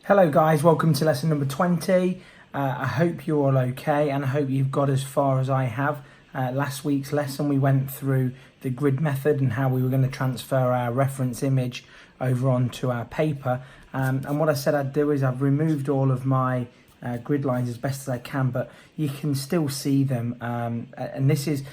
Hello guys, welcome to lesson number 20. I hope you're all okay and I hope you've got as far as I have. Last week's lesson we went through the grid method and how we were going to transfer our reference image over onto our paper. And what I said I'd do is I've removed all of my grid lines as best as I can, but you can still see them. And this is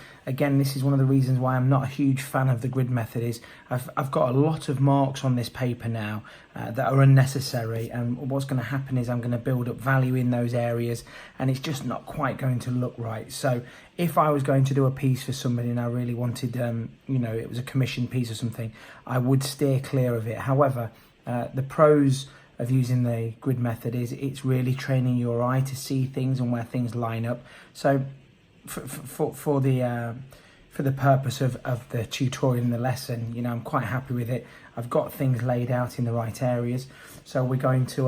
one of the reasons why I'm not a huge fan of the grid method. Is I've got a lot of marks on this paper now that are unnecessary, and what's going to happen is I'm going to build up value in those areas and it's just not quite going to look right. So if I was going to do a piece for somebody and I really wanted it was a commissioned piece or something, I would steer clear of it. However, the pros of using the grid method is it's really training your eye to see things and where things line up. So for the purpose of the tutorial and the lesson, I'm quite happy with it. I've got things laid out in the right areas, so we're going to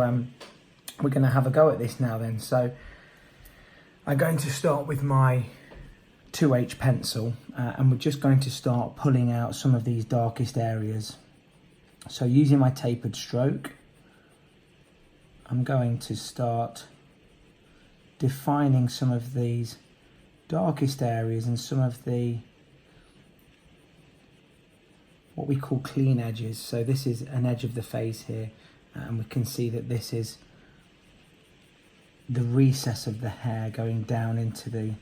have a go at this now then. So I'm going to start with my 2H pencil and we're just going to start pulling out some of these darkest areas. So using my tapered stroke, I'm going to start defining some of these darkest areas and some of the what we call clean edges. So this is an edge of the face here, and we can see that this is the recess of the hair going down into the,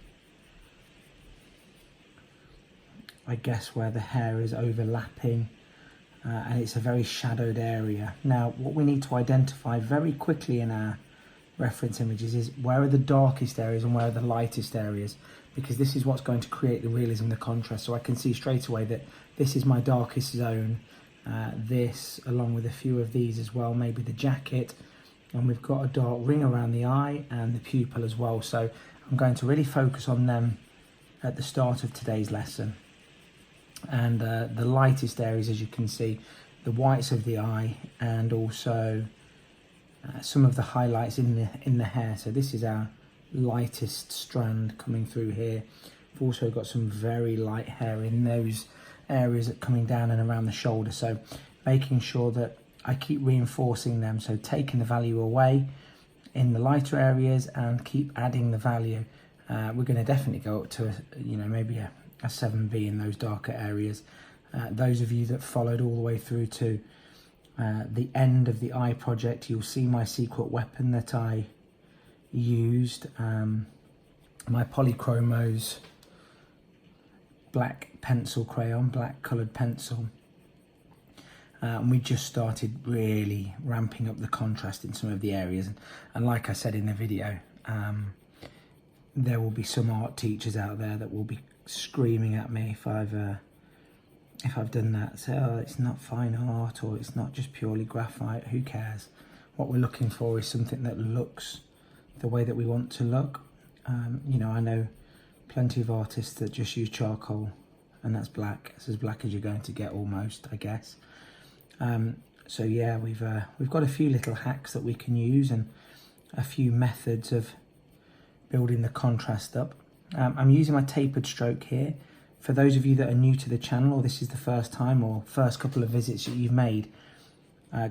I guess, where the hair is overlapping, and it's a very shadowed area. Now what we need to identify very quickly in our reference images is where are the darkest areas and where are the lightest areas, because this is what's going to create the realism, the contrast. So I can see straight away that this is my darkest zone, this along with a few of these as well, maybe the jacket, and we've got a dark ring around the eye and the pupil as well. So I'm going to really focus on them at the start of today's lesson. And the lightest areas, as you can see, the whites of the eye and also some of the highlights in the hair. So this is our lightest strand coming through here. We've also got some very light hair in those areas that coming down and around the shoulder, so making sure that I keep reinforcing them, so taking the value away in the lighter areas and keep adding the value. We're going to definitely go up to maybe a 7B in those darker areas. Those of you that followed all the way through to the end of the eye project, you'll see my secret weapon that I used, my Polychromos black pencil crayon, black coloured pencil, and we just started really ramping up the contrast in some of the areas. And like I said in the video, there will be some art teachers out there that will be screaming at me if I've done that. Say, oh, it's not fine art, or it's not just purely graphite. Who cares? What we're looking for is something that looks the way that we want to look. I know plenty of artists that just use charcoal, and that's black. It's as black as you're going to get almost, I guess. So yeah, we've got a few little hacks that we can use and a few methods of building the contrast up. I'm using my tapered stroke here. For those of you that are new to the channel, or this is the first time or first couple of visits that you've made,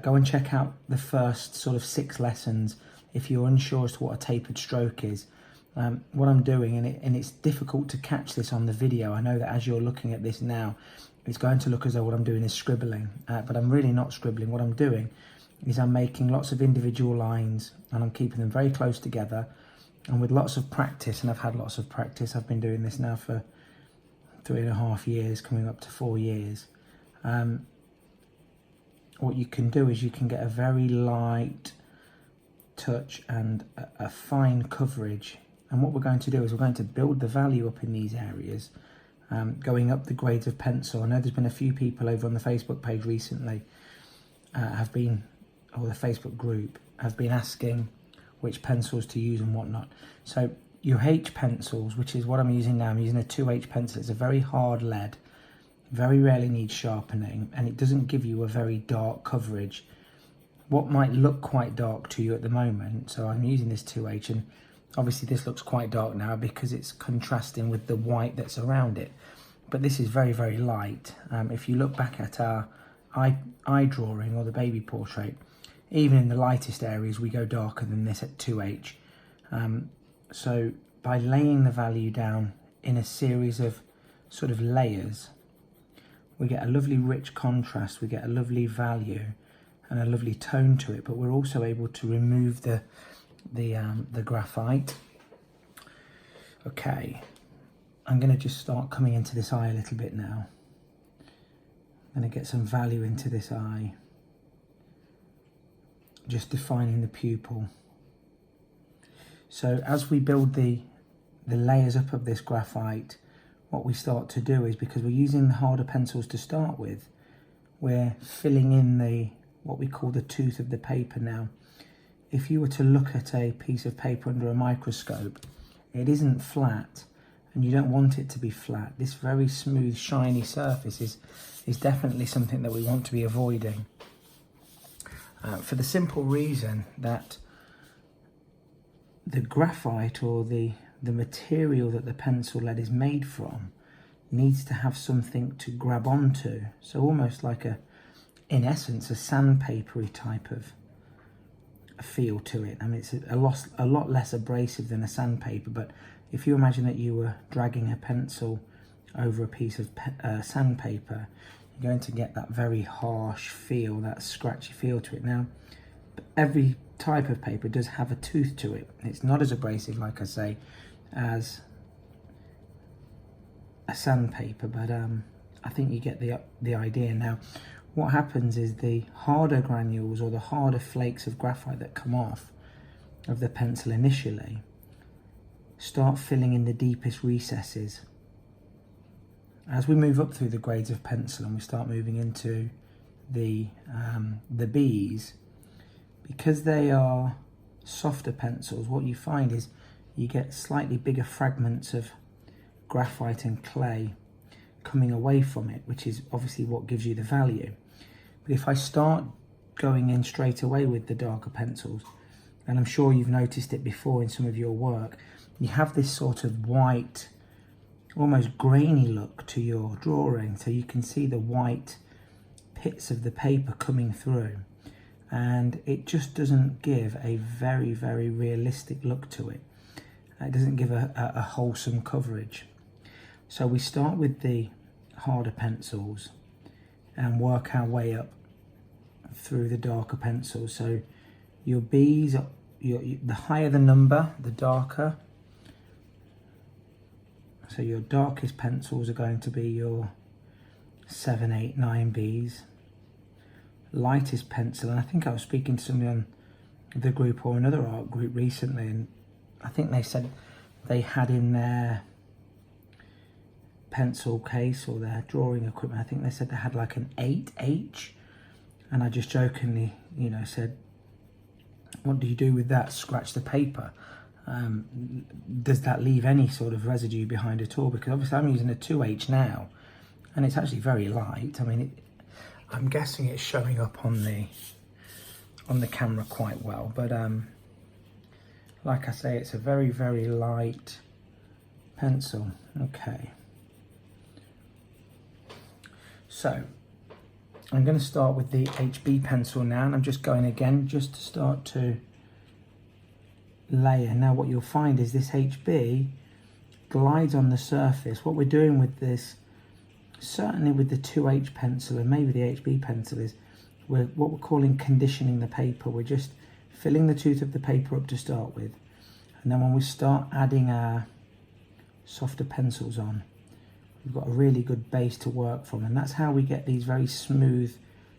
go and check out the first sort of 6 lessons if you're unsure as to what a tapered stroke is. What I'm doing, and it's difficult to catch this on the video. I know that as you're looking at this now, it's going to look as though what I'm doing is scribbling, but I'm really not scribbling. What I'm doing is I'm making lots of individual lines and I'm keeping them very close together, and with lots of practice, and I've had lots of practice. I've been doing this now for 3.5 years, coming up to 4 years. What you can do is you can get a very light touch and a fine coverage. And what we're going to do is we're going to build the value up in these areas, going up the grades of pencil. I know there's been a few people over on the Facebook page recently or the Facebook group have been asking which pencils to use and whatnot. So your H pencils, which is what I'm using now, I'm using a 2H pencil. It's a very hard lead, very rarely needs sharpening, and it doesn't give you a very dark coverage. What might look quite dark to you at the moment, so I'm using this 2H, and obviously this looks quite dark now because it's contrasting with the white that's around it, but this is very, very light. If you look back at our eye drawing or the baby portrait, even in the lightest areas, we go darker than this at 2H. So by laying the value down in a series of sort of layers, we get a lovely rich contrast, we get a lovely value and a lovely tone to it, but we're also able to remove the graphite. Okay, I'm going to just start coming into this eye a little bit now. I'm going to get some value into this eye, just defining the pupil. So as we build the layers up of this graphite, what we start to do is, because we're using the harder pencils to start with, we're filling in what we call the tooth of the paper now. If you were to look at a piece of paper under a microscope, it isn't flat, and you don't want it to be flat. This very smooth, shiny surface is definitely something that we want to be avoiding. For the simple reason that the graphite, or the material that the pencil lead is made from, needs to have something to grab onto. So almost like in essence, a sandpapery type of feel to it. I mean, it's a lot less abrasive than a sandpaper, but if you imagine that you were dragging a pencil over a piece of sandpaper, you're going to get that very harsh feel, that scratchy feel to it. Now, every type of paper does have a tooth to it. It's not as abrasive, like I say, as a sandpaper, but I think you get the idea. Now, what happens is the harder granules, or the harder flakes of graphite that come off of the pencil initially, start filling in the deepest recesses. As we move up through the grades of pencil and we start moving into the Bs, because they are softer pencils, what you find is you get slightly bigger fragments of graphite and clay coming away from it, which is obviously what gives you the value. But if I start going in straight away with the darker pencils, and I'm sure you've noticed it before in some of your work, you have this sort of white, almost grainy look to your drawing. So you can see the white pits of the paper coming through, and it just doesn't give a very, very realistic look to it. It doesn't give a wholesome coverage. So we start with the harder pencils and work our way up through the darker pencils. So your Bs, the higher the number, the darker. So your darkest pencils are going to be your 7, 8, 9 Bs. Lightest pencil, and I think I was speaking to somebody on the group or another art group recently, and I think they said they had in their pencil case or their drawing equipment, I think they said they had like an 8H, and I just jokingly, said, what do you do with that? Scratch the paper. Does that leave any sort of residue behind at all? Because obviously I'm using a 2H now, and it's actually very light. I mean, I'm guessing it's showing up on the camera quite well, but like I say, it's a very, very light pencil. Okay, so I'm going to start with the HB pencil now, and I'm just going again just to start to layer. Now what you'll find is this HB glides on the surface. What we're doing with this, certainly with the 2H pencil and maybe the HB pencil, is what we're calling conditioning the paper. We're just filling the tooth of the paper up to start with, and then when we start adding our softer pencils on, we've got a really good base to work from, and that's how we get these very smooth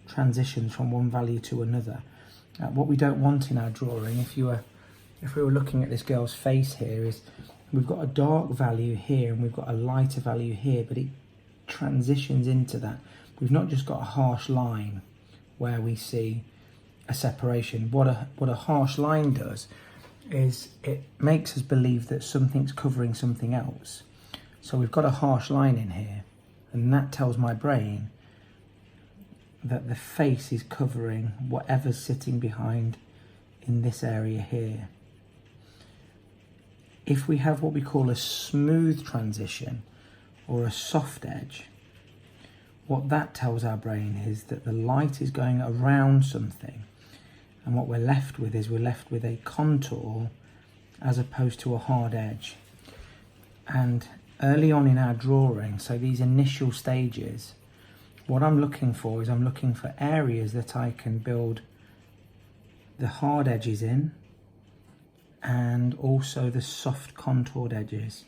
transitions from one value to another. What we don't want in our drawing, if we were looking at this girl's face here, is we've got a dark value here and we've got a lighter value here, but it transitions into that. We've not just got a harsh line where we see a separation. What a harsh line does is it makes us believe that something's covering something else. So we've got a harsh line in here, and that tells my brain that the face is covering whatever's sitting behind in this area here. If we have what we call a smooth transition or a soft edge, what that tells our brain is that the light is going around something, And what we're left with is we're left with a contour as opposed to a hard edge. And early on in our drawing, so these initial stages, what I'm looking for is I'm looking for areas that I can build the hard edges in and also the soft contoured edges.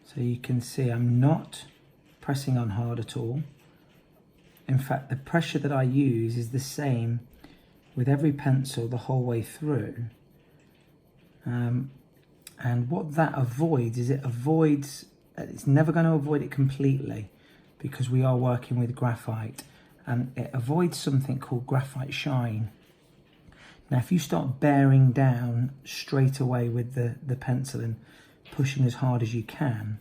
So you can see I'm not pressing on hard at all. In fact, the pressure that I use is the same with every pencil the whole way through. And what that avoids is it's never going to avoid it completely, because we are working with graphite, and it avoids something called graphite shine. Now, if you start bearing down straight away with the pencil and pushing as hard as you can,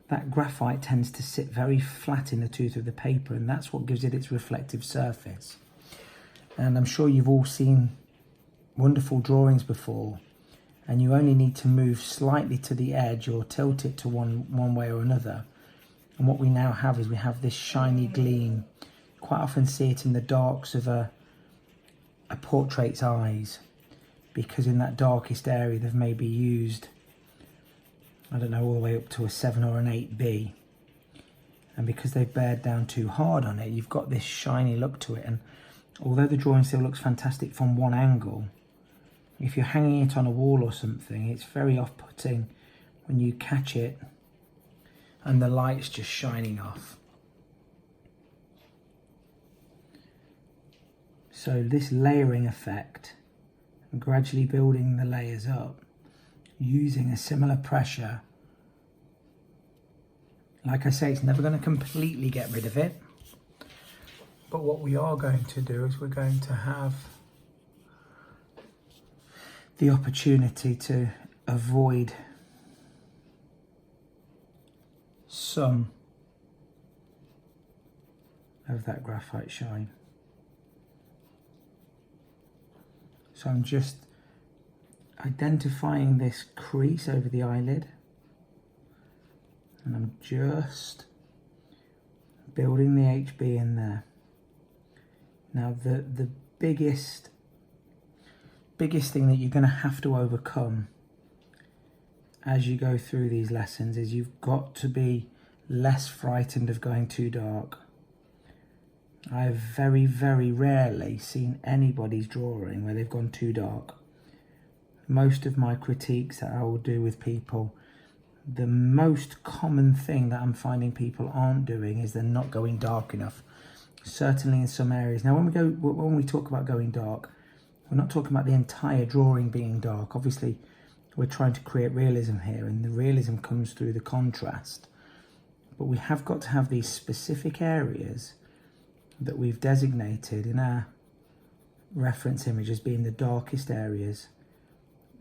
that graphite tends to sit very flat in the tooth of the paper, and that's what gives it its reflective surface. And I'm sure you've all seen wonderful drawings before, and you only need to move slightly to the edge or tilt it to one way or another. And what we now have is we have this shiny gleam. Quite often see it in the darks of a portrait's eyes, because in that darkest area they've maybe used, I don't know, all the way up to a 7 or an 8B. And because they've bared down too hard on it, you've got this shiny look to it. And although the drawing still looks fantastic from one angle, if you're hanging it on a wall or something, it's very off-putting when you catch it and the light's just shining off. So this layering effect, gradually building the layers up, using a similar pressure. Like I say, it's never going to completely get rid of it. But what we are going to do is we're going to have the opportunity to avoid some of that graphite shine. So I'm just identifying this crease over the eyelid, and I'm just building the HB in there. Now the biggest thing that you're going to have to overcome as you go through these lessons is you've got to be less frightened of going too dark. I've very, very rarely seen anybody's drawing where they've gone too dark. Most of my critiques that I will do with people, the most common thing that I'm finding people aren't doing is they're not going dark enough. Certainly in some areas. Now when we talk about going dark, we're not talking about the entire drawing being dark. Obviously we're trying to create realism here, and the realism comes through the contrast. But we have got to have these specific areas that we've designated in our reference image as being the darkest areas,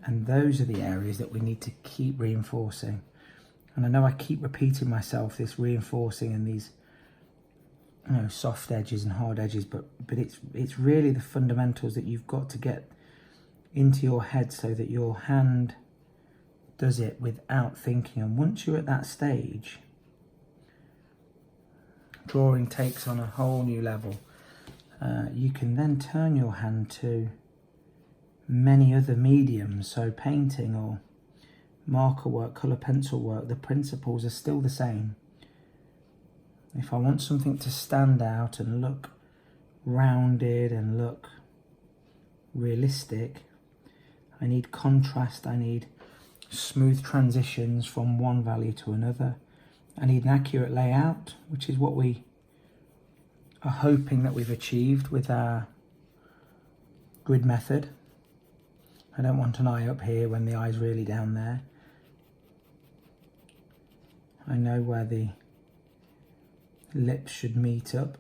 and those are the areas that we need to keep reinforcing. And I know I keep repeating myself, this reinforcing and these, you know, soft edges and hard edges, but it's really the fundamentals that you've got to get into your head so that your hand does it without thinking. And once you're at that stage, drawing takes on a whole new level. You can then turn your hand to many other mediums, so painting or marker work, colour pencil work. The principles are still the same. If I want something to stand out and look rounded and look realistic, I need contrast, I need smooth transitions from one value to another. I need an accurate layout, which is what we are hoping that we've achieved with our grid method. I don't want an eye up here when the eye's really down there. I know where the lips should meet up.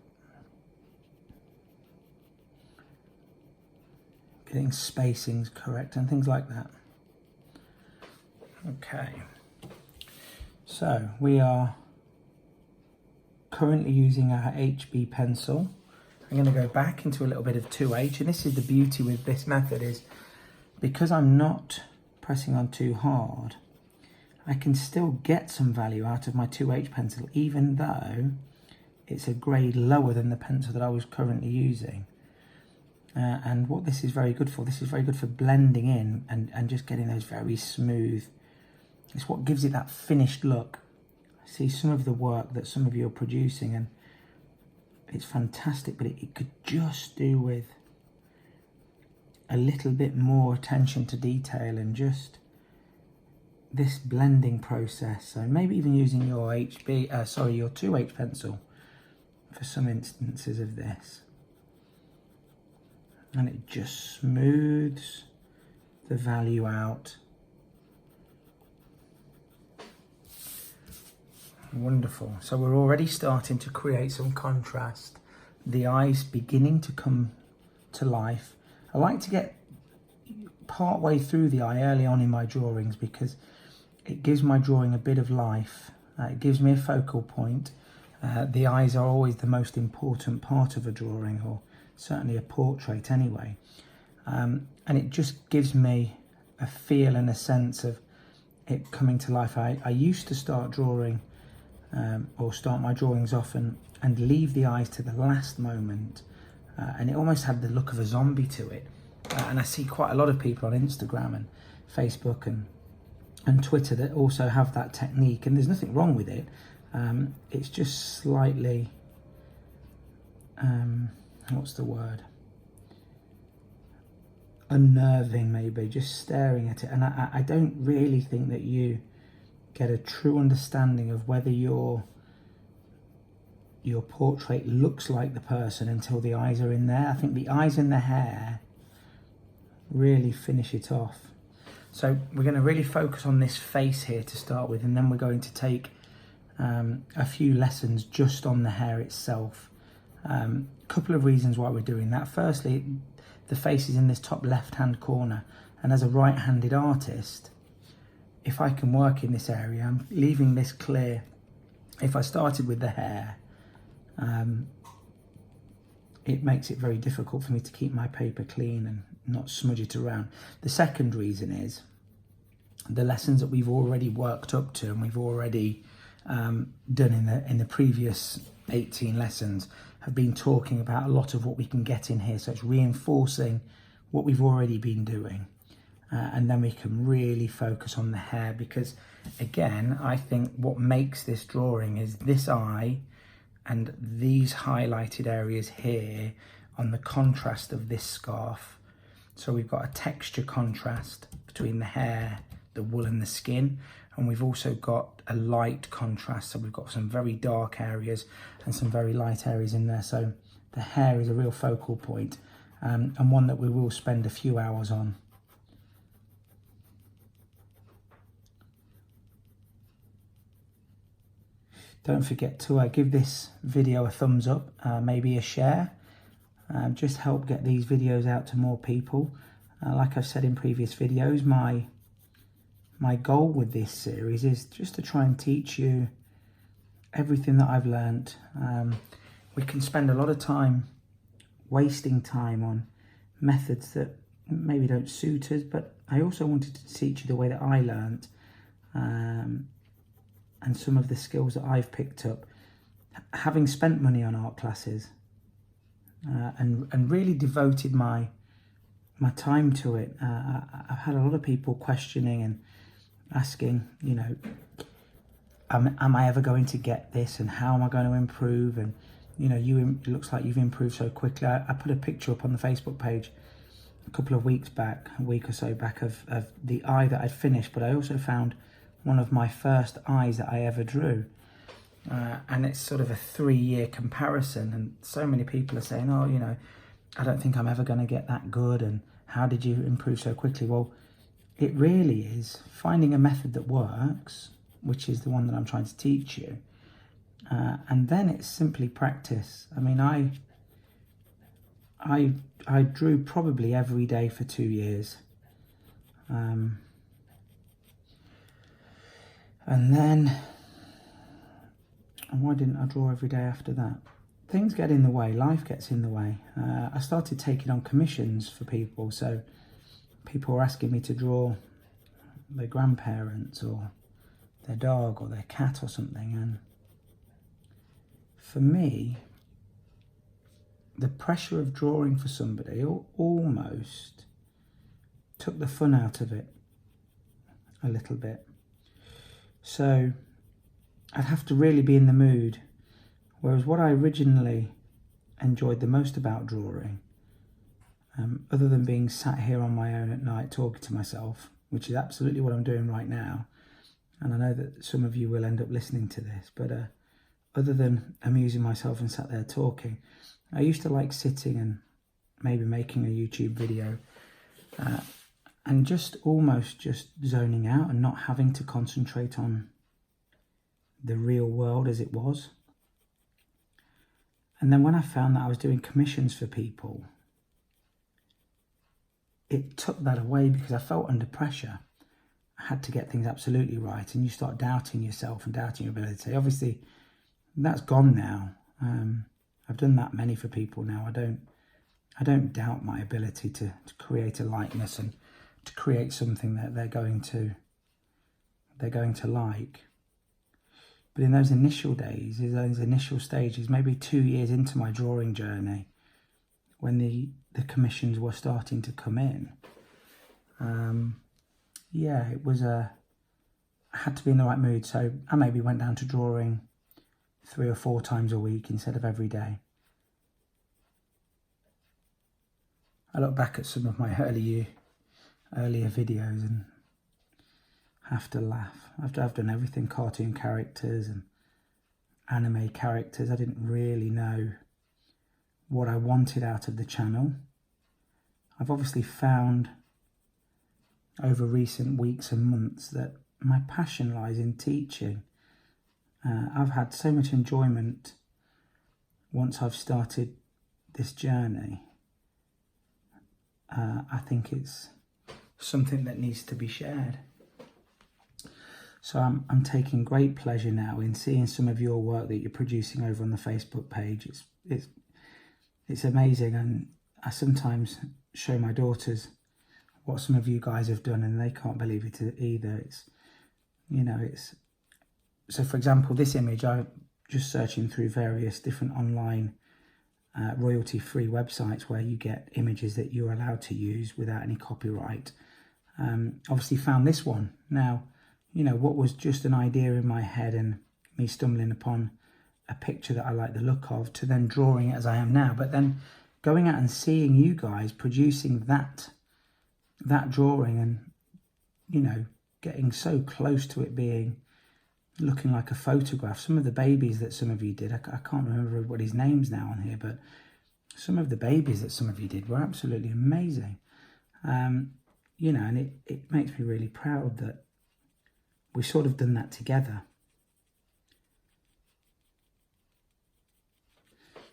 Getting spacings correct and things like that. Okay. So we are currently using our HB pencil. I'm going to go back into a little bit of 2H, and this is the beauty with this method, is because I'm not pressing on too hard, I can still get some value out of my 2H pencil, even though it's a grade lower than the pencil that I was currently using. And what this is very good for, this is very good for blending in and just getting those very smooth. It's what gives it that finished look. I see some of the work that some of you are producing and it's fantastic, but it could just do with a little bit more attention to detail and just this blending process. So maybe even using your your 2H pencil for some instances of this. And it just smooths the value out. Wonderful. So we're already starting to create some contrast. The eyes beginning to come to life. I like to get part way through the eye early on in my drawings because it gives my drawing a bit of life. It gives me a focal point. The eyes are always the most important part of a drawing, or certainly a portrait anyway. And it just gives me a feel and a sense of it coming to life. I used to start drawing or start my drawings off and leave the eyes to the last moment. And it almost had the look of a zombie to it. And I see quite a lot of people on Instagram and Facebook and Twitter that also have that technique, and there's nothing wrong with it. It's just slightly, what's the word? Unnerving, maybe, just staring at it. And I don't really think that you get a true understanding of whether your portrait looks like the person until the eyes are in there. I think the eyes and the hair really finish it off. So we're going to really focus on this face here to start with, and then we're going to take a few lessons just on the hair itself. Couple of reasons why we're doing that. Firstly, the face is in this top left-hand corner, and as a right-handed artist, if I can work in this area, I'm leaving this clear. If I started with the hair, it makes it very difficult for me to keep my paper clean and not smudge it around. The second reason is the lessons that we've already worked up to and we've already done in the previous 18 lessons have been talking about a lot of what we can get in here. So it's reinforcing what we've already been doing. And then we can really focus on the hair, because again, I think what makes this drawing is this eye and these highlighted areas here on the contrast of this scarf. So we've got a texture contrast between the hair, the wool and the skin, and we've also got a light contrast. So we've got some very dark areas and some very light areas in there. So the hair is a real focal point, and one that we will spend a few hours on. Don't forget to give this video a thumbs up, maybe a share. Just help get these videos out to more people. Like I've said in previous videos, my goal with this series is just to try and teach you everything that I've learnt. We can spend a lot of time wasting time on methods that maybe don't suit us, but I also wanted to teach you the way that I learnt. And some of the skills that I've picked up, having spent money on art classes and really devoted my time to it. I've had a lot of people questioning and asking, you know, am I ever going to get this, and how am I going to improve? And you know, it looks like you've improved so quickly. I put a picture up on the Facebook page a couple of weeks back, a week or so back, of the eye that I'd finished, but I also found one of my first eyes that I ever drew. And it's sort of a 3-year comparison, and so many people are saying, oh, you know, I don't think I'm ever going to get that good, and how did you improve so quickly? Well, it really is finding a method that works, which is the one that I'm trying to teach you, and then it's simply practice. I mean, I drew probably every day for 2 years. And then, why didn't I draw every day after that? Things get in the way, life gets in the way. I started taking on commissions for people, so people were asking me to draw their grandparents or their dog or their cat or something. And for me, the pressure of drawing for somebody almost took the fun out of it a little bit. So I'd have to really be in the mood. Whereas what I originally enjoyed the most about drawing, other than being sat here on my own at night talking to myself, which is absolutely what I'm doing right now, and I know that some of you will end up listening to this, but other than amusing myself and sat there talking, I used to like sitting and maybe making a YouTube video and just almost just zoning out and not having to concentrate on the real world as it was. And then when I found that I was doing commissions for people, it took that away because I felt under pressure. I had to get things absolutely right, and you start doubting yourself and doubting your ability. Obviously, that's gone now. I've done that many for people now. I don't doubt my ability to create a likeness and to create something that they're going to like. But in those initial days, in those initial stages, maybe 2 years into my drawing journey, when the commissions were starting to come in, it was I had to be in the right mood. So I maybe went down to drawing 3 or 4 times a week instead of every day. I look back at some of my earlier videos and have to laugh. After I've done everything, cartoon characters and anime characters, I didn't really know what I wanted out of the channel. I've obviously found over recent weeks and months that my passion lies in teaching. I've had so much enjoyment once I've started this journey. I think it's something that needs to be shared. So I'm taking great pleasure now in seeing some of your work that you're producing over on the Facebook page. It's amazing, and I sometimes show my daughters what some of you guys have done, and they can't believe it either. So for example, this image, I'm just searching through various different online royalty-free websites where you get images that you're allowed to use without any copyright. Obviously found this one. Now, what was just an idea in my head and me stumbling upon a picture that I like the look of, to then drawing it as I am now, but then going out and seeing you guys producing that drawing and, getting so close to it looking like a photograph. Some of the babies that some of you did, I can't remember everybody's names now on here, but some of the babies that some of you did were absolutely amazing. And it makes me really proud that we sort of done that together.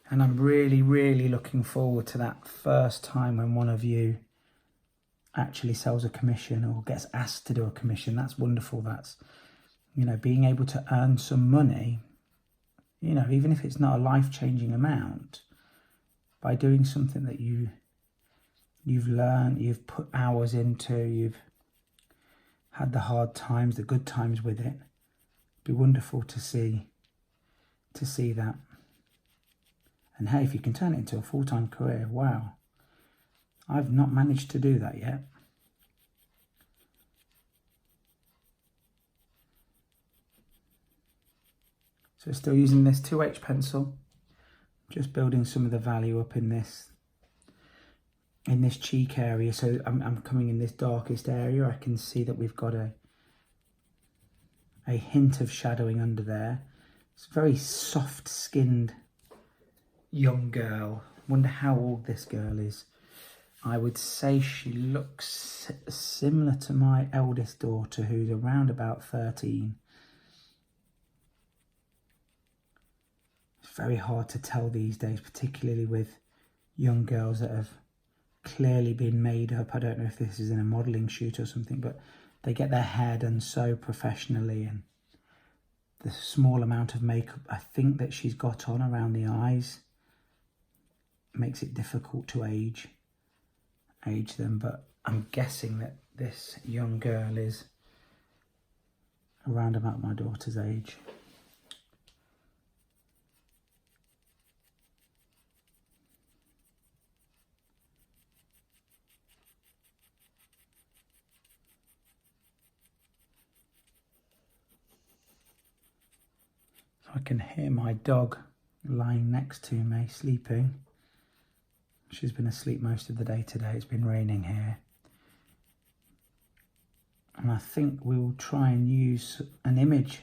And I'm really, really looking forward to that first time when one of you actually sells a commission or gets asked to do a commission. That's wonderful. That's, being able to earn some money, even if it's not a life-changing amount, by doing something that you've learned, you've put hours into, you've had the hard times, the good times with it. It'd be wonderful to see that. And hey, if you can turn it into a full-time career, wow. I've not managed to do that yet. So still using this 2H pencil, just building some of the value up in this cheek area. So I'm coming in this darkest area. I can see that we've got a hint of shadowing under there. It's a very soft-skinned young girl. Wonder how old this girl is. I would say she looks similar to my eldest daughter, who's around about 13. It's very hard to tell these days, particularly with young girls that have clearly been made up. I don't know if this is in a modelling shoot or something, but they get their hair done so professionally, and the small amount of makeup I think that she's got on around the eyes makes it difficult to age them. But I'm guessing that this young girl is around about my daughter's age. I can hear my dog lying next to me, sleeping. She's been asleep most of the day today. It's been raining here. And I think we will try and use an image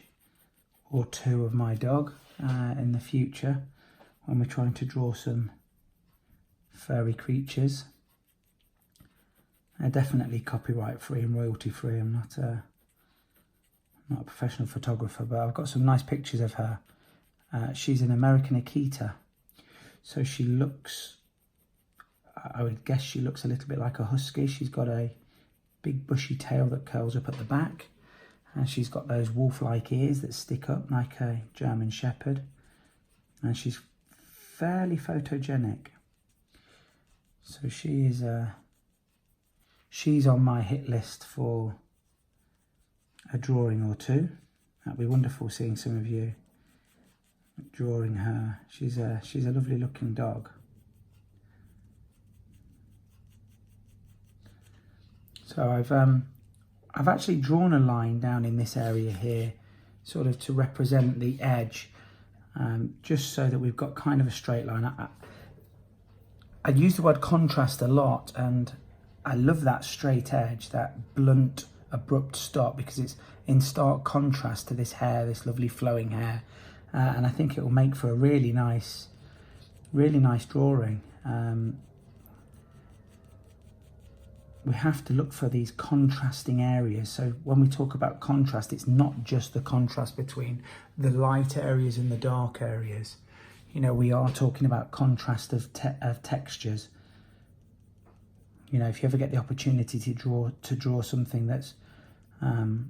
or two of my dog in the future when we're trying to draw some furry creatures. They're definitely copyright free and royalty free. I'm not a professional photographer, but I've got some nice pictures of her. She's an American Akita, so she looks, I would guess she looks a little bit like a husky. She's got a big bushy tail that curls up at the back, and she's got those wolf-like ears that stick up like a German Shepherd, and she's fairly photogenic. So she's on my hit list for a drawing or two. That'd be wonderful seeing some of you drawing her. She's a lovely looking dog. So I've actually drawn a line down in this area here, sort of to represent the edge, just so that we've got kind of a straight line. I use the word contrast a lot, and I love that straight edge, that blunt, abrupt stop, because it's in stark contrast to this hair, this lovely flowing hair, and I think it will make for a really nice drawing. We have to look for these contrasting areas. So when we talk about contrast, it's not just the contrast between the light areas and the dark areas. You know, we are talking about contrast of textures. You know, if you ever get the opportunity to draw something that's, you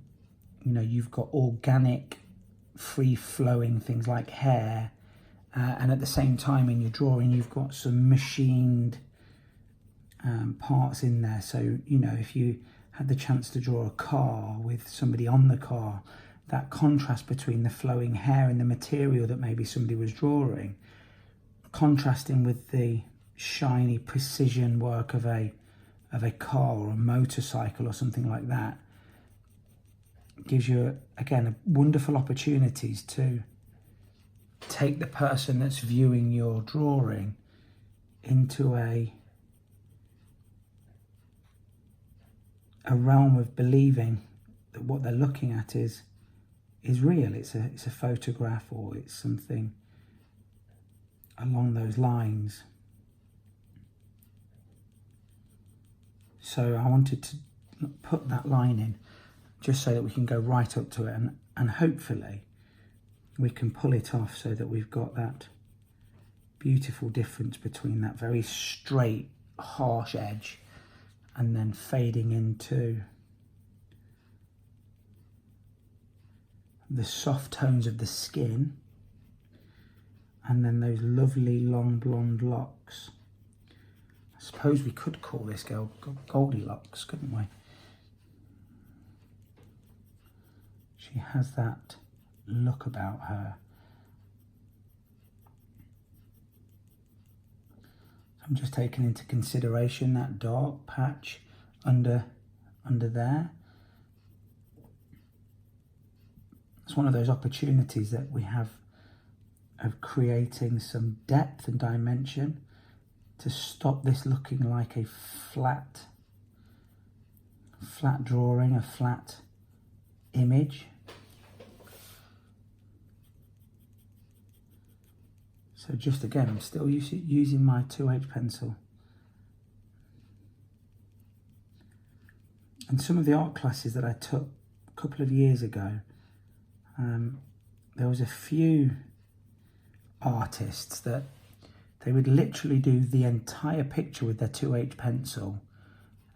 know, you've got organic, free-flowing things like hair, and at the same time in your drawing you've got some machined parts in there. So, you know, if you had the chance to draw a car with somebody on the car, that contrast between the flowing hair and the material that maybe somebody was drawing, contrasting with the shiny precision work of a car or a motorcycle or something like that, gives you, again, wonderful opportunities to take the person that's viewing your drawing into a realm of believing that what they're looking at is real. It's a photograph, or it's something along those lines. So I wanted to put that line in just so that we can go right up to it, and hopefully we can pull it off so that we've got that beautiful difference between that very straight, harsh edge and then fading into the soft tones of the skin, and then those lovely long blonde locks. I suppose we could call this girl Goldilocks, couldn't we? She has that look about her. I'm just taking into consideration that dark patch under there. It's one of those opportunities that we have of creating some depth and dimension to stop this looking like a flat drawing, a flat image. So just again, I'm still using my 2H pencil. And some of the art classes that I took a couple of years ago, there was a few artists that they would literally do the entire picture with their 2H pencil,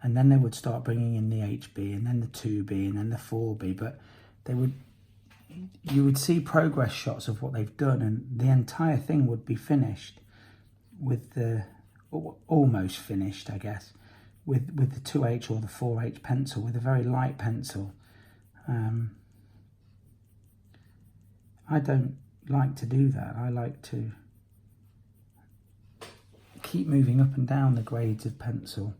and then they would start bringing in the HB and then the 2B and then the 4B, but you would see progress shots of what they've done, and the entire thing would be finished with almost finished, I guess, with the 2H or the 4H pencil, with a very light pencil. I don't like to do that. I like to keep moving up and down the grades of pencil.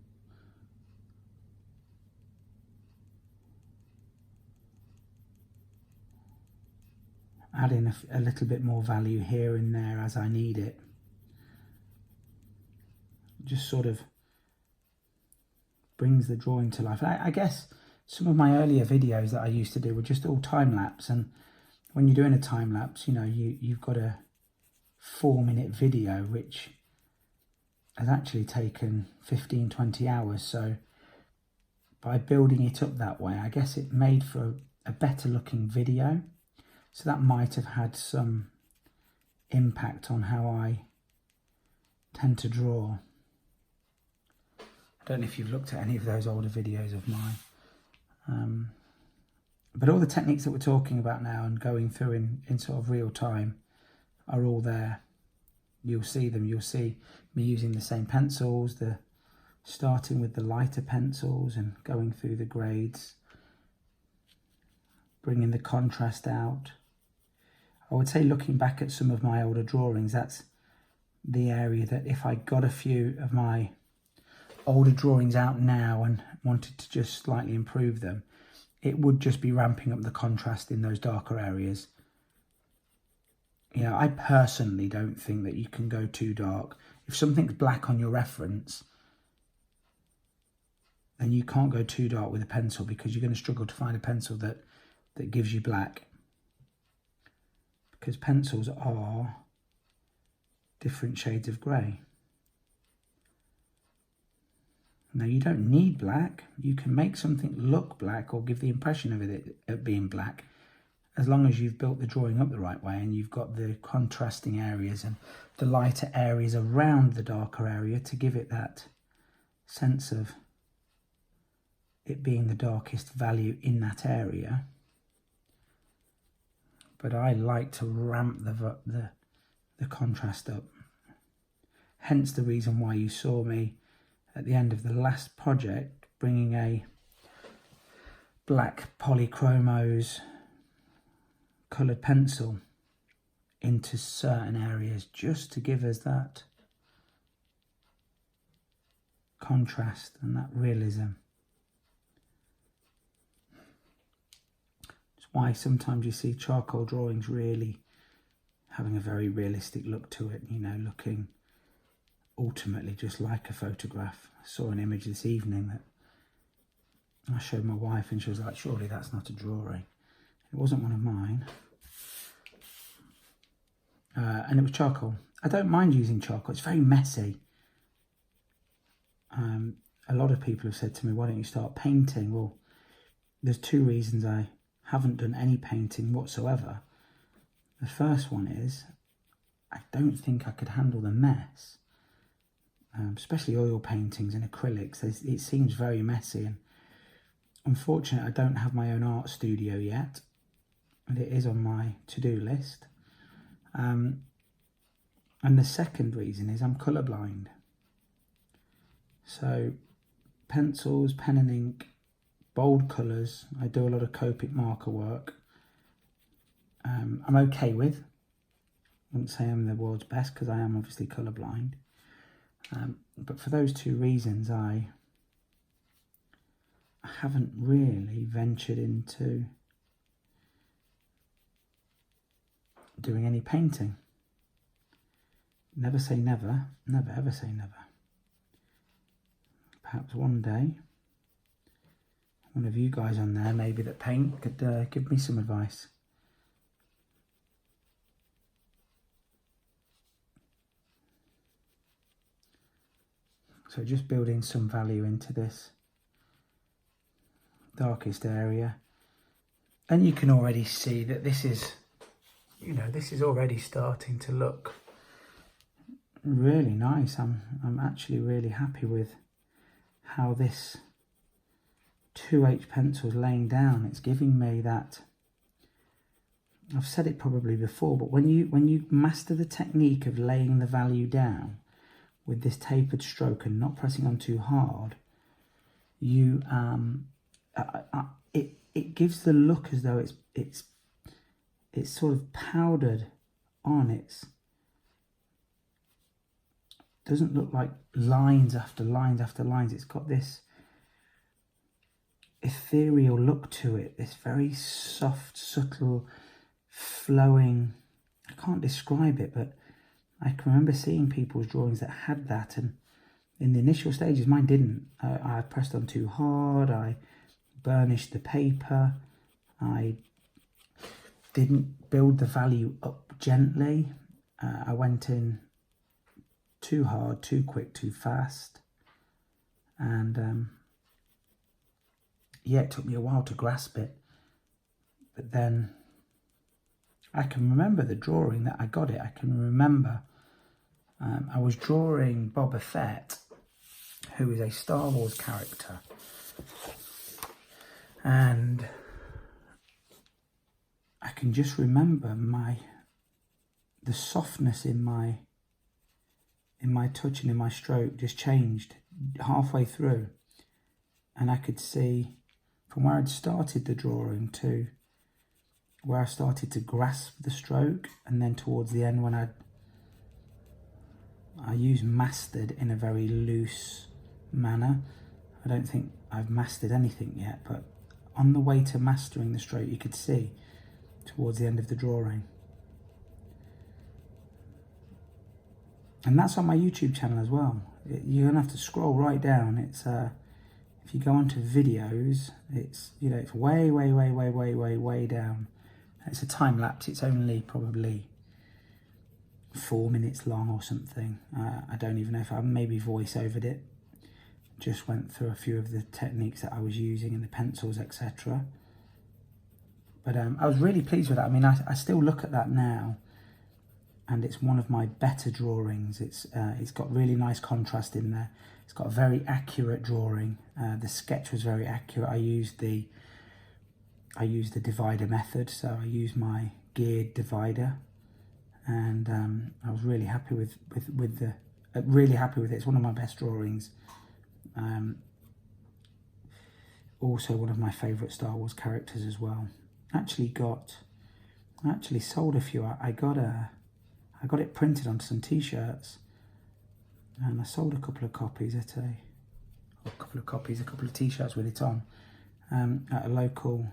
Adding a little bit more value here and there as I need it. Just sort of brings the drawing to life. I guess some of my earlier videos that I used to do were just all time-lapse, and when you're doing a time-lapse, you know, you've got a 4-minute video which has actually taken 15-20 hours. So by building it up that way, I guess it made for a better looking video. So that might have had some impact on how I tend to draw. I don't know if you've looked at any of those older videos of mine. But all the techniques that we're talking about now and going through in sort of real time are all there. You'll see them. You'll see me using the same pencils, starting with the lighter pencils and going through the grades, bringing the contrast out. I would say, looking back at some of my older drawings, that's the area that if I got a few of my older drawings out now and wanted to just slightly improve them, it would just be ramping up the contrast in those darker areas. You know, I personally don't think that you can go too dark. If something's black on your reference, then you can't go too dark with a pencil, because you're going to struggle to find a pencil that gives you black. Because pencils are different shades of grey. Now, you don't need black. You can make something look black or give the impression of it being black, as long as you've built the drawing up the right way and you've got the contrasting areas and the lighter areas around the darker area to give it that sense of it being the darkest value in that area. But I like to ramp the contrast up. Hence the reason why you saw me at the end of the last project bringing a black polychromos coloured pencil into certain areas, just to give us that contrast and that realism. It's why sometimes you see charcoal drawings really having a very realistic look to it, you know, looking ultimately just like a photograph. I saw an image this evening that I showed my wife and she was like, surely that's not a drawing. It wasn't one of mine. And it was charcoal. I don't mind using charcoal. It's very messy. A lot of people have said to me, why don't you start painting? Well, there's two reasons I haven't done any painting whatsoever. The first one is I don't think I could handle the mess. Especially oil paintings and acrylics. It seems very messy, and unfortunately I don't have my own art studio yet, and it is on my to-do list. And the second reason is I'm colourblind. So pencils, pen and ink, bold colours, I do a lot of Copic marker work. I'm okay with. I wouldn't say I'm the world's best, because I am obviously colourblind. But for those two reasons, I haven't really ventured into doing any painting. Never say never, never ever say never. Perhaps one day, one of you guys on there, maybe that paint, could give me some advice. So just building some value into this darkest area. And you can already see that this is, you know, this is already starting to look really nice. I'm actually really happy with how this 2H pencil is laying down. It's giving me that, I've said it probably before, but when you master the technique of laying the value down with this tapered stroke and not pressing on too hard, you it gives the look as though it's sort of powdered on. It doesn't look like lines after lines after lines. It's got this ethereal look to it, this very soft, subtle, flowing. I can't describe it, but I can remember seeing people's drawings that had that, and in the initial stages mine didn't. I pressed on too hard, I burnished the paper, I didn't build the value up gently, I went in too hard, too quick, too fast, and yeah, it took me a while to grasp it. But then I can remember the drawing that I got it. I can remember I was drawing Boba Fett, who is a Star Wars character, and I can just remember the softness in my touch and in my stroke just changed halfway through, and I could see from where I'd started the drawing to where I started to grasp the stroke, and then towards the end when I use mastered in a very loose manner. I don't think I've mastered anything yet, but on the way to mastering the stroke, you could see towards the end of the drawing. And that's on my YouTube channel as well. You're gonna have to scroll right down. It's if you go onto videos, it's, you know, it's way down. It's a time lapse. It's only probably 4 minutes long or something. I don't even know if I maybe voice overed it. Just went through a few of the techniques that I was using and the pencils, etc. But I was really pleased with that. I mean, I still look at that now, and it's one of my better drawings. It's got really nice contrast in there. It's got a very accurate drawing. The sketch was very accurate. I used the divider method, so I used my geared divider, and I was really happy with it. It's one of my best drawings. Also one of my favourite Star Wars characters as well. I actually sold a few. I got it printed onto some t-shirts, and I sold a couple of copies a couple of t-shirts with it on at a local.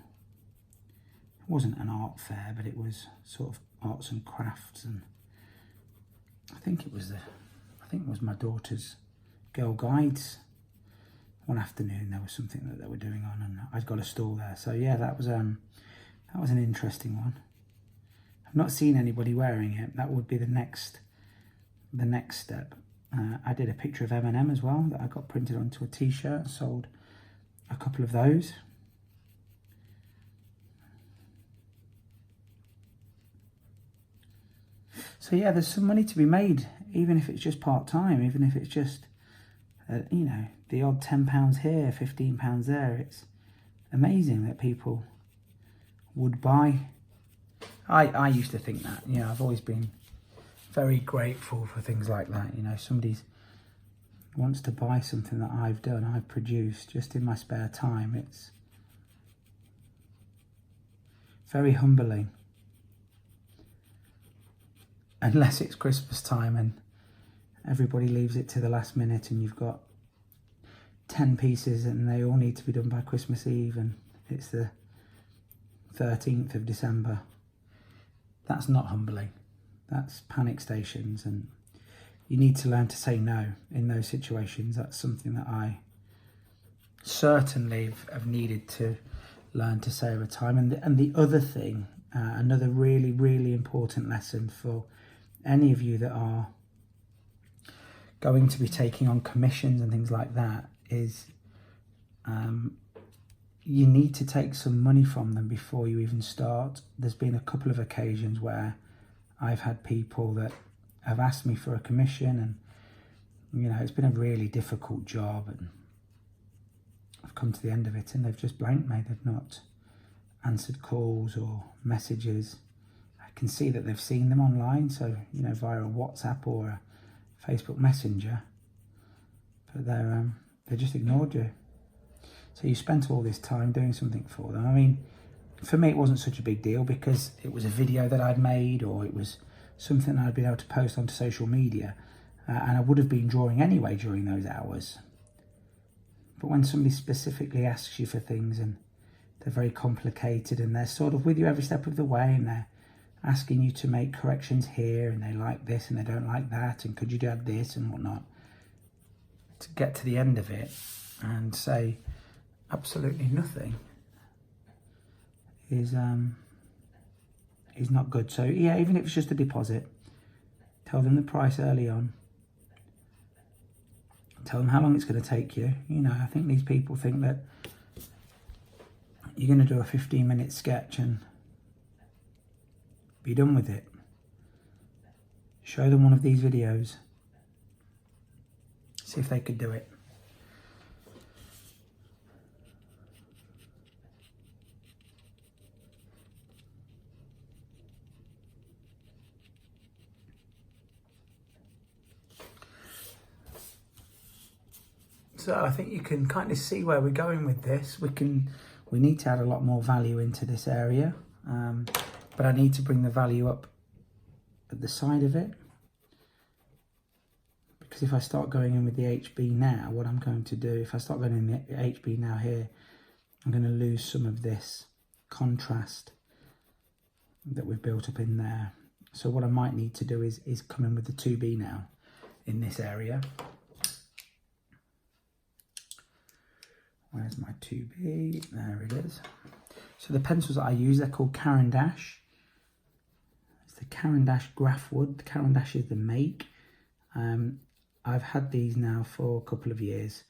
It wasn't an art fair, but it was sort of arts and crafts, and I think it was my daughter's Girl Guides. One afternoon there was something that they were doing on, and I'd got a stall there. So yeah, that was an interesting one. I've not seen anybody wearing it. That would be the next step. I did a picture of M&M as well that I got printed onto a t-shirt. Sold a couple of those. So yeah, there's some money to be made, even if it's just part-time, even if it's just, you know, the odd £10 here, £15 there. It's amazing that people would buy. I used to think that, you know, I've always been very grateful for things like that. You know, somebody wants to buy something that I've done, I've produced just in my spare time. It's very humbling. Unless it's Christmas time and everybody leaves it to the last minute, and you've got 10 pieces and they all need to be done by Christmas Eve, and it's the 13th of December. That's not humbling. That's panic stations, and you need to learn to say no in those situations. That's something that I certainly have needed to learn to say over time. And the other thing, another really important lesson for any of you that are going to be taking on commissions and things like that is you need to take some money from them before you even start. There's been a couple of occasions where I've had people that have asked me for a commission, and you know, it's been a really difficult job, and I've come to the end of it and they've just blanked me. They've not answered calls or messages. I can see that they've seen them online, so you know, via a WhatsApp or a Facebook Messenger, but they just ignored you. So you spent all this time doing something for them. I mean, for me, it wasn't such a big deal because it was a video that I'd made, or it was something I'd been able to post onto social media, and I would have been drawing anyway during those hours. But when somebody specifically asks you for things and they're very complicated and they're sort of with you every step of the way and they're asking you to make corrections here and they like this and they don't like that and could you add this and whatnot, to get to the end of it and say absolutely nothing is not good. So yeah, even if it's just a deposit, tell them the price early on. Tell them how long it's going to take you. You know, I think these people think that you're going to do a 15-minute sketch and be done with it. Show them one of these videos. See if they could do it. So I think you can kind of see where we're going with this. We need to add a lot more value into this area, but I need to bring the value up at the side of it, because if I start going in with the HB now, what I'm going to do, if I start going in the HB now here, I'm going to lose some of this contrast that we've built up in there. So what I might need to do is come in with the 2B now in this area. Where's my 2B? There it is. So the pencils that I use, they're called Caran D'ache. It's the Caran D'ache grafwood. The Caran D'ache is the make. I've had these now for a couple of years.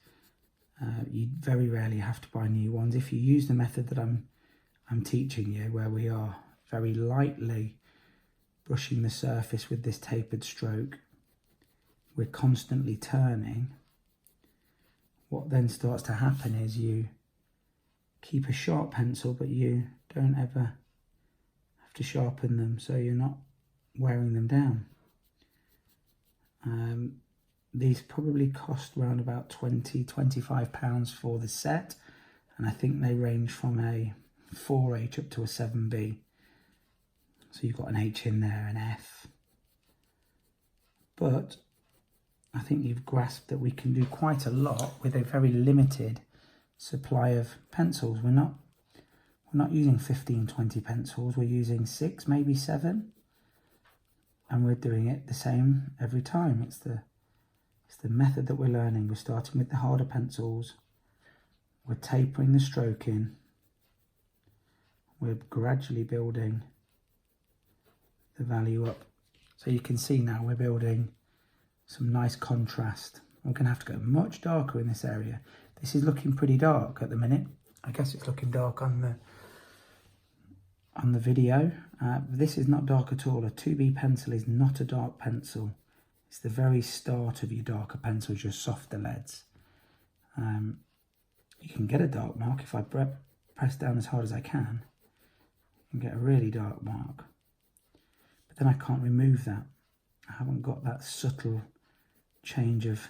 You very rarely have to buy new ones. If you use the method that I'm teaching you, where we are very lightly brushing the surface with this tapered stroke, we're constantly turning. What then starts to happen is you keep a sharp pencil, but you don't ever have to sharpen them, so you're not wearing them down. These probably cost around about £20–25 for the set, and I think they range from a 4H up to a 7B. So you've got an H in there, an F. But I think you've grasped that we can do quite a lot with a very limited supply of pencils. We're not using 15–20 pencils, we're using 6, maybe 7, and we're doing it the same every time. It's the method that we're learning. We're starting with the harder pencils, we're tapering the stroke in, we're gradually building the value up. So you can see now we're building some nice contrast. We're going to have to go much darker in this area. This is looking pretty dark at the minute. I guess it's looking dark on the video. This is not dark at all. A 2B pencil is not a dark pencil. It's the very start of your darker pencils, your softer leads. You can get a dark mark if I press down as hard as I can. You can get a really dark mark. But then I can't remove that. I haven't got that subtle change of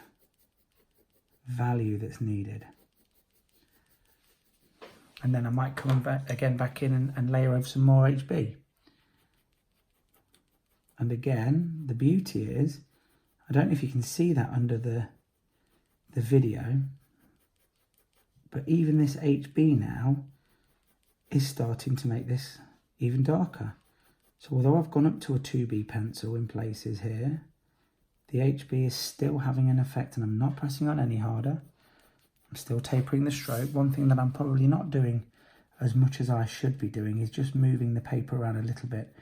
value that's needed. And then I might come back in and layer over some more HB. And again, the beauty is, I don't know if you can see that under the video, but even this HB now is starting to make this even darker. So although I've gone up to a 2B pencil in places here, the HB is still having an effect, and I'm not pressing on any harder. I'm still tapering the stroke. One thing that I'm probably not doing as much as I should be doing is just moving the paper around a little bit,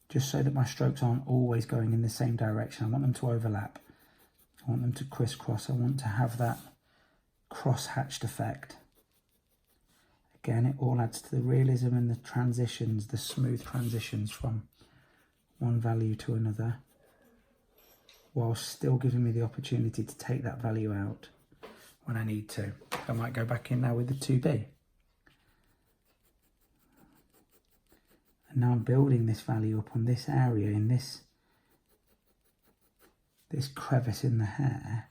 just so that my strokes aren't always going in the same direction. I want them to overlap. I want them to crisscross. I want to have that cross-hatched effect. Again, it all adds to the realism and the transitions, the smooth transitions from one value to another, while still giving me the opportunity to take that value out when I need to. I might go back in now with the 2B. And now I'm building this value up on this area, in this crevice in the hair.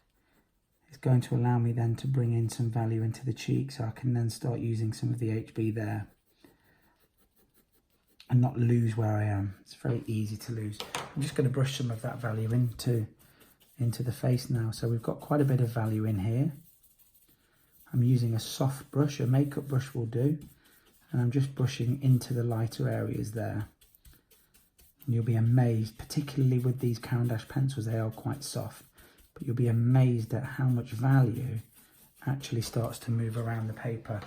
It's going to allow me then to bring in some value into the cheek, so I can then start using some of the HB there. and not lose where I am. It's very easy to lose. I'm just going to brush some of that value into the face now. So we've got quite a bit of value in here. I'm using a soft brush, a makeup brush will do, and I'm just brushing into the lighter areas there. And you'll be amazed, particularly with these Caran D'ache pencils, they are quite soft, but you'll be amazed at how much value actually starts to move around the paper.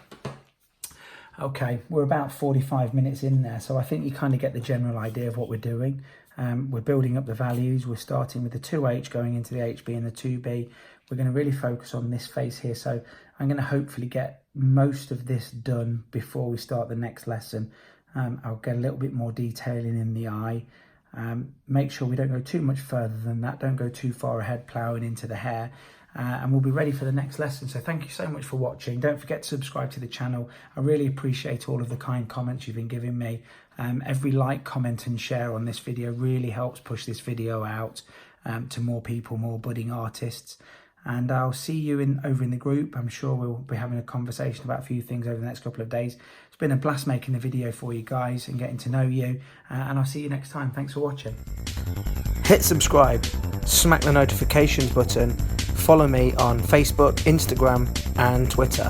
Okay, we're about 45 minutes in there, so I think you kind of get the general idea of what we're doing. We're building up the values. We're starting with the 2H going into the HB and the 2B. We're going to really focus on this face here, so I'm going to hopefully get most of this done before we start the next lesson. I'll get a little bit more detailing in the eye. Make sure we don't go too much further than that. Don't go too far ahead ploughing into the hair. And we'll be ready for the next lesson. So thank you so much for watching. Don't forget to subscribe to the channel. I really appreciate all of the kind comments you've been giving me. Every like, comment and share on this video really helps push this video out to more people, more budding artists. And I'll see you over in the group. I'm sure we'll be having a conversation about a few things over the next couple of days. It's been a blast making the video for you guys and getting to know you. And I'll see you next time. Thanks for watching. Hit subscribe, smack the notifications button, follow me on Facebook, Instagram and Twitter.